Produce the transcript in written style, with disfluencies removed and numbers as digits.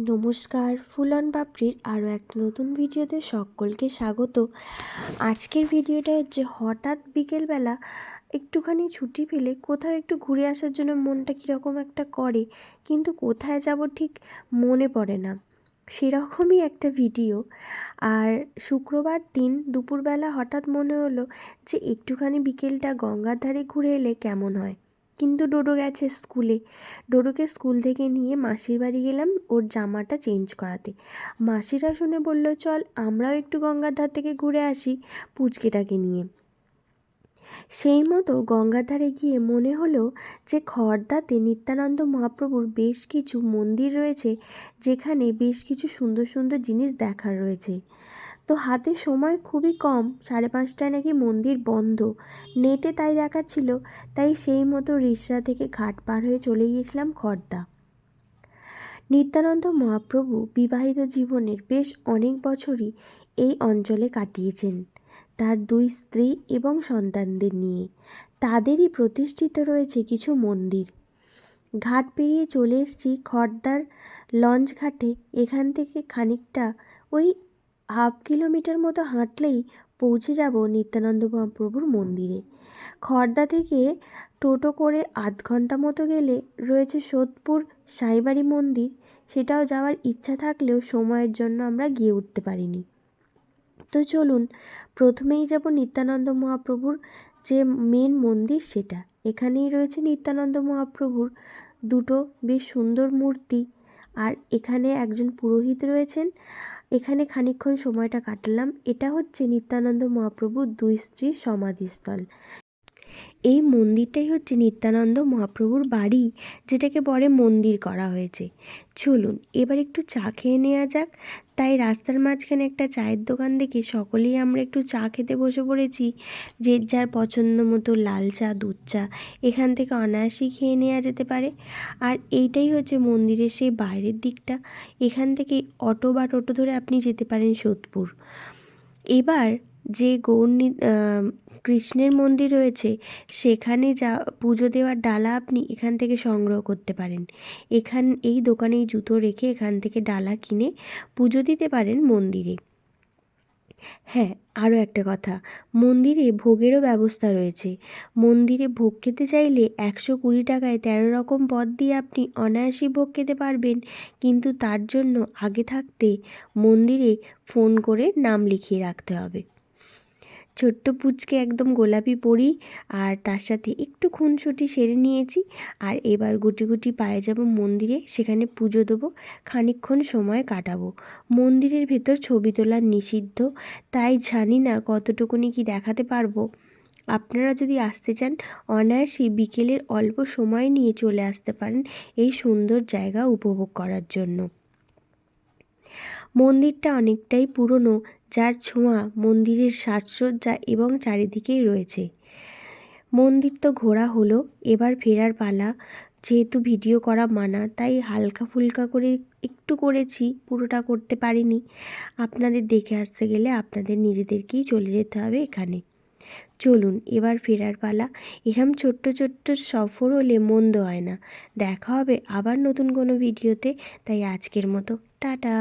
নমস্কার, full on পাপড়ির আরও একটা নতুন ভিডিওতে সকলকে স্বাগত। আজকের ভিডিওটা হচ্ছে হঠাৎ বিকেলবেলা একটুখানি ছুটি পেলে কোথাও একটু ঘুরে আসার জন্য মনটা কীরকম একটা করে, কিন্তু কোথায় যাব ঠিক মনে পড়ে না, সেরকমই একটা ভিডিও। আর শুক্রবার দিন দুপুরবেলা হঠাৎ মনে হলো যে একটুখানি বিকেলটা গঙ্গার ধারে ঘুরে এলে কেমন হয়। কিন্তু ডোডো গেছে স্কুলে। ডোডোকে স্কুল থেকে নিয়ে মাসির বাড়ি গেলাম ওর জামাটা চেঞ্জ করাতে। মাসিরা শুনে বলল, চল আমরাও একটু গঙ্গার ধার থেকে ঘুরে আসি পুচকেটাকে নিয়ে। সেই মতো গঙ্গার ধারে গিয়ে মনে হলো যে খড়দাতে নিত্যানন্দ মহাপ্রভুর বেশ কিছু মন্দির রয়েছে, যেখানে বেশ কিছু সুন্দর সুন্দর জিনিস দেখার রয়েছে। তো হাতে সময় খুবই কম, 5:30টায় নাকি মন্দির বন্ধ, নেটে তাই দেখাচ্ছিল। তাই সেই মতো রিসরা থেকে ঘাট পার হয়ে চলে গিয়েছিলাম খড়দা। নিত্যানন্দ মহাপ্রভু বিবাহিত জীবনের বেশ অনেক বছরই এই অঞ্চলে কাটিয়েছেন তার 2 স্ত্রী এবং সন্তানদের নিয়ে। তাদেরই প্রতিষ্ঠিত রয়েছে কিছু মন্দির। ঘাট পেরিয়ে চলে এসেছি খড়দার লঞ্চ ঘাটে। এখান থেকে খানিকটা ওই 1/2 কিলোমিটার মতো হাঁটলেই পৌঁছে যাব নিত্যানন্দ মহাপ্রভুর মন্দিরে। খড়দা থেকে টোটো করে 1/2 ঘন্টা মতো গেলে রয়েছে সোদপুর সাইবাড়ি মন্দির। সেটাও যাওয়ার ইচ্ছা থাকলেও সময়ের জন্য আমরা গিয়ে উঠতে পারিনি। তো চলুন প্রথমেই যাব নিত্যানন্দ মহাপ্রভুর যে মেন মন্দির সেটা। এখানেই রয়েছে নিত্যানন্দ মহাপ্রভুর দুটো বেশ সুন্দর মূর্তি, আর এখানে একজন পুরোহিত রয়েছেন। এখানে খানিকক্ষণ সময়টা কাটালাম। এটা হচ্ছে নিত্যানন্দ মহাপ্রভুর 2 স্ত্রীর সমাধিস্থল। এই মন্দিরটাই হচ্ছে নিত্যানন্দ মহাপ্রভুর বাড়ি, যেটাকে পরে মন্দির করা হয়েছে। চলুন এবার একটু চা খেয়ে নেওয়া যাক। তাই রাস্তার মাঝখানে একটা চায়ের দোকান দেখে সকলেই আমরা একটু চা খেতে বসে পড়েছি। যে যার পছন্দ মতো লাল চা, দুধ চা এখান থেকে অনায়াসেই খেয়ে নেওয়া যেতে পারে। আর এইটাই হচ্ছে মন্দিরের সেই বাইরের দিকটা। এখান থেকে অটো বা টোটো ধরে আপনি যেতে পারেন সোদপুর। এবার যে কৃষ্ণের মন্দির রয়েছে সেখানে পুজো দেওয়ার ডালা আপনি এখান থেকে সংগ্রহ করতে পারেন। এই দোকানেই জুতো রেখে এখান থেকে ডালা কিনে পুজো দিতে পারেন মন্দিরে। হ্যাঁ, আরও একটা কথা, মন্দিরে ভোগেরও ব্যবস্থা রয়েছে। মন্দিরে ভোগ খেতে চাইলে 120 টাকায় 13 রকম পদ দিয়ে আপনি অনায়াসেই ভোগ খেতে পারবেন, কিন্তু তার জন্য আগে থাকতে মন্দিরে ফোন করে নাম লিখিয়ে রাখতে হবে। ছোট্ট পুচকে একদম গোলাপি পরি আর তার সাথে একটু খুনসুটি সেরে নিয়েছি। আর এবার গুটি গুটি পায়ে যাব মন্দিরে, সেখানে পুজো দেবো, খানিকক্ষণ সময় কাটাবো। মন্দিরের ভেতর ছবি তোলা নিষিদ্ধ, তাই জানি না কতটুকুনি কি দেখাতে পারবো। আপনারা যদি আসতে চান অনায়াসেই বিকেলের অল্প সময় নিয়ে চলে আসতে পারেন এই সুন্দর জায়গা উপভোগ করার জন্য। মন্দিরটা অনেকটাই পুরনো, যার ছোঁয়া মন্দিরের সাজসজ্জা এবং চারিদিকেই রয়েছে। মন্দির তো ঘোরা হলো, এবার ফেরার পালা। যেহেতু ভিডিও করা মানা, তাই হালকা ফুলকা করে একটু করেছি, পুরোটা করতে পারিনি। আপনাদের দেখে আসতে গেলে আপনাদের নিজেদেরকেই চলে যেতে হবে এখানে। চলুন এবার ফেরার পালা। এরম ছোট্ট ছোট্ট সফর হলে মন্দ হয় না। দেখা হবে আবার নতুন কোনো ভিডিওতে। তাই আজকের মতো টাটা।